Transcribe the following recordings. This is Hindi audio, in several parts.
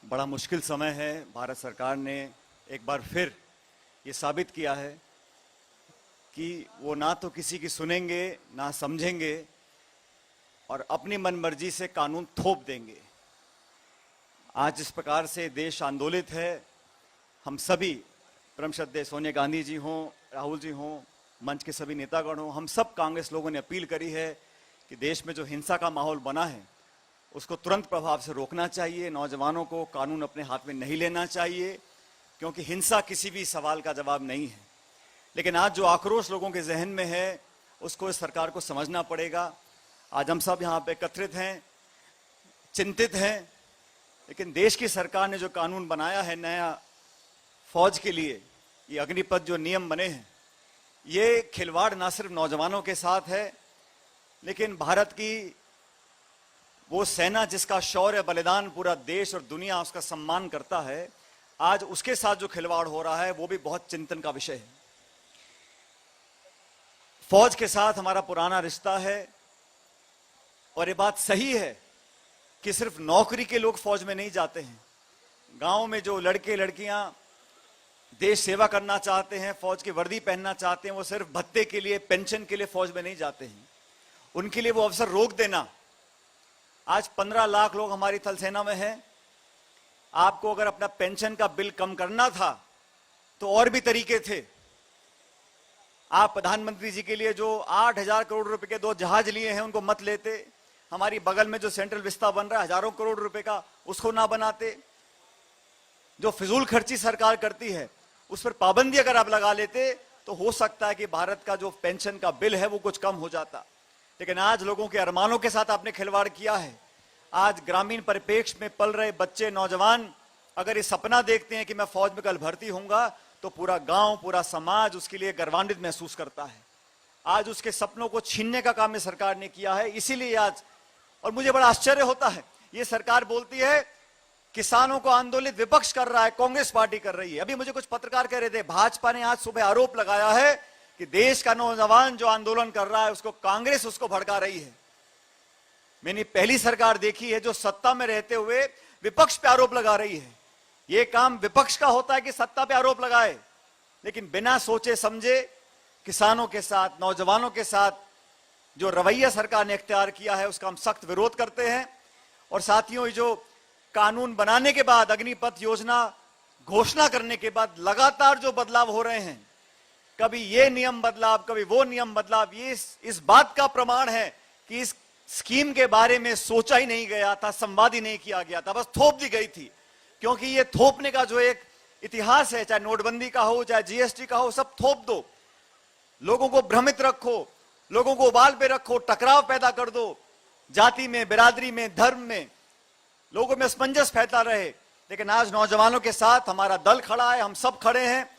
बड़ा मुश्किल समय है। भारत सरकार ने एक बार फिर ये साबित किया है कि वो ना तो किसी की सुनेंगे ना समझेंगे और अपनी मनमर्जी से कानून थोप देंगे। आज जिस प्रकार से देश आंदोलित है, हम सभी परम श्रद्धेय सोनिया गांधी जी हों, राहुल जी हों, मंच के सभी नेतागण हों, हम सब कांग्रेस लोगों ने अपील करी है कि देश में जो हिंसा का माहौल बना है उसको तुरंत प्रभाव से रोकना चाहिए। नौजवानों को कानून अपने हाथ में नहीं लेना चाहिए, क्योंकि हिंसा किसी भी सवाल का जवाब नहीं है। लेकिन आज जो आक्रोश लोगों के जहन में है उसको इस सरकार को समझना पड़ेगा। आज हम सब यहाँ पे एकत्रित हैं, चिंतित हैं, लेकिन देश की सरकार ने जो कानून बनाया है नया फौज के लिए, ये अग्निपथ जो नियम बने हैं, ये खिलवाड़ ना सिर्फ नौजवानों के साथ है, लेकिन भारत की वो सेना जिसका शौर्य बलिदान पूरा देश और दुनिया उसका सम्मान करता है, आज उसके साथ जो खिलवाड़ हो रहा है वो भी बहुत चिंतन का विषय है। फौज के साथ हमारा पुराना रिश्ता है और ये बात सही है कि सिर्फ नौकरी के लोग फौज में नहीं जाते हैं। गांव में जो लड़के लड़कियां देश सेवा करना चाहते हैं, फौज की वर्दी पहनना चाहते हैं, वो सिर्फ भत्ते के लिए, पेंशन के लिए फौज में नहीं जाते हैं। उनके लिए वो अवसर रोक देना। आज 15 लाख लोग हमारी थल सेना में हैं। आपको अगर अपना पेंशन का बिल कम करना था तो और भी तरीके थे। आप प्रधानमंत्री जी के लिए जो 8,000 करोड़ रुपए के 2 जहाज लिए हैं उनको मत लेते। हमारी बगल में जो सेंट्रल विस्ता बन रहा है हजारों करोड़ रुपए का, उसको ना बनाते। जो फिजूल खर्ची सरकार करती है उस पर पाबंदी अगर आप लगा लेते तो हो सकता है कि भारत का जो पेंशन का बिल है वो कुछ कम हो जाता। लेकिन आज लोगों के अरमानों के साथ आपने खिलवाड़ किया है। आज ग्रामीण परिप्रेक्ष्य में पल रहे बच्चे, नौजवान अगर ये सपना देखते हैं कि मैं फौज में कल भर्ती होऊंगा, तो पूरा गांव, पूरा समाज उसके लिए गर्वान्वित महसूस करता है। आज उसके सपनों को छीनने का काम ये सरकार ने किया है। इसीलिए आज, और मुझे बड़ा आश्चर्य होता है, ये सरकार बोलती है किसानों को आंदोलित विपक्ष कर रहा है, कांग्रेस पार्टी कर रही है। अभी मुझे कुछ पत्रकार कह रहे थे, भाजपा ने आज सुबह आरोप लगाया है कि देश का नौजवान जो आंदोलन कर रहा है उसको कांग्रेस उसको भड़का रही है। मैंने पहली सरकार देखी है जो सत्ता में रहते हुए विपक्ष पे आरोप लगा रही है। यह काम विपक्ष का होता है कि सत्ता पे आरोप लगाए, लेकिन बिना सोचे समझे किसानों के साथ, नौजवानों के साथ जो रवैया सरकार ने इख्तियार किया है उसका हम सख्त विरोध करते हैं। और साथियों, जो कानून बनाने के बाद, अग्निपथ योजना घोषणा करने के बाद लगातार जो बदलाव हो रहे हैं, कभी ये नियम बदलाव, कभी वो नियम बदलाव, ये इस बात का प्रमाण है कि इस स्कीम के बारे में सोचा ही नहीं गया था, संवाद ही नहीं किया गया था, बस थोप दी गई थी। क्योंकि ये थोपने का जो एक इतिहास है, चाहे नोटबंदी का हो, चाहे जीएसटी का हो, सब थोप दो, लोगों को भ्रमित रखो, लोगों को उबाल पे रखो, टकराव पैदा कर दो, जाति में, बिरादरी में, धर्म में लोगों में असमंजस फैलता रहे। लेकिन आज नौजवानों के साथ हमारा दल खड़ा है, हम सब खड़े हैं।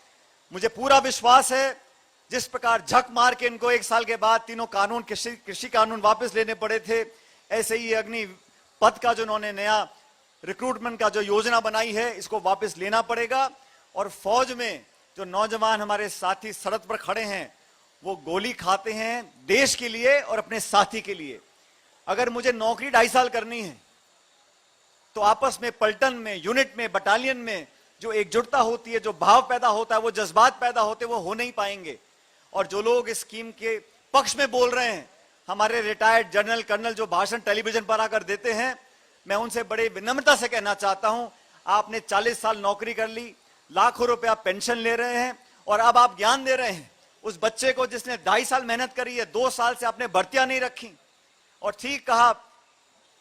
मुझे पूरा विश्वास है जिस प्रकार झक मार के इनको 1 साल के बाद तीनों कानून, कृषि कानून वापस लेने पड़े थे, ऐसे ही अग्निपथ का जो उन्होंने नया रिक्रूटमेंट का जो योजना बनाई है इसको वापस लेना पड़ेगा। और फौज में जो नौजवान हमारे साथी सड़क पर खड़े हैं वो गोली खाते हैं देश के लिए और अपने साथी के लिए। अगर मुझे नौकरी 2.5 साल करनी है तो आपस में, पलटन में, यूनिट में, बटालियन में जो एकजुटता होती है, जो भाव पैदा होता है, वो जज्बात पैदा होते हैं, वो हो नहीं पाएंगे। और जो लोग इस स्कीम के पक्ष में बोल रहे हैं, हमारे रिटायर्ड जनरल, कर्नल जो भाषण टेलीविजन पर आकर देते हैं, मैं उनसे बड़े विनम्रता से कहना चाहता हूं, आपने 40 साल नौकरी कर ली, लाखों रुपया पेंशन ले रहे हैं और अब आप ज्ञान दे रहे हैं उस बच्चे को जिसने 2.5 साल मेहनत करी है, 2 साल से आपने भर्तियां नहीं रखी। और ठीक कहा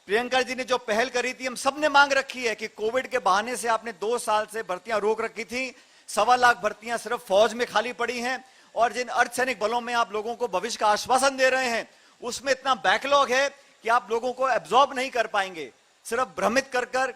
प्रियंका जी ने, जो पहल करी थी, हम सब ने मांग रखी है कि कोविड के बहाने से आपने 2 साल से भर्तियां रोक रखी थी। 1.25 लाख भर्तियां सिर्फ फौज में खाली पड़ी हैं। और जिन अर्धसैनिक बलों में आप लोगों को भविष्य का आश्वासन दे रहे हैं उसमें इतना बैकलॉग है कि आप लोगों को एब्जॉर्ब नहीं कर पाएंगे। सिर्फ भ्रमित कर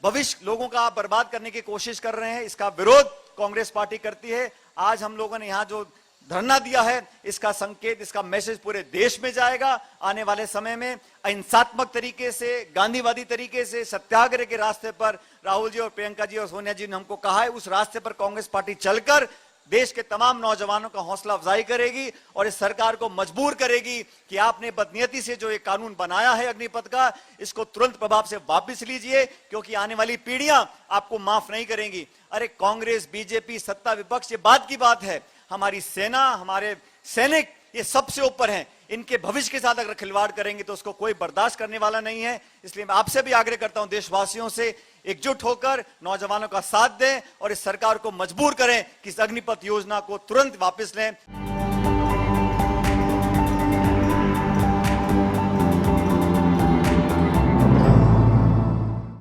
भविष्य लोगों का आप बर्बाद करने की कोशिश कर रहे हैं। इसका विरोध कांग्रेस पार्टी करती है। आज हम लोगों ने यहां जो धरना दिया है, इसका संकेत, इसका मैसेज पूरे देश में जाएगा। आने वाले समय में अहिंसात्मक तरीके से, गांधीवादी तरीके से, सत्याग्रह के रास्ते पर राहुल जी और प्रियंका जी और सोनिया जी ने हमको कहा है, उस रास्ते पर कांग्रेस पार्टी चलकर देश के तमाम नौजवानों का हौसला अफजाई करेगी और इस सरकार को मजबूर करेगी कि आपने बदनीयती से जो ये कानून बनाया है अग्निपथ का, इसको तुरंत प्रभाव से वापस लीजिए, क्योंकि आने वाली पीढ़ियां आपको माफ नहीं करेंगी। अरे कांग्रेस, बीजेपी, सत्ता विपक्ष, ये बात की बात है, हमारी सेना, हमारे सैनिक ये सबसे ऊपर हैं। इनके भविष्य के साथ अगर खिलवाड़ करेंगे तो उसको कोई बर्दाश्त करने वाला नहीं है। इसलिए मैं आपसे भी आग्रह करता हूं, देशवासियों से, एकजुट होकर नौजवानों का साथ दें और इस सरकार को मजबूर करें कि इस अग्निपथ योजना को तुरंत वापस लें।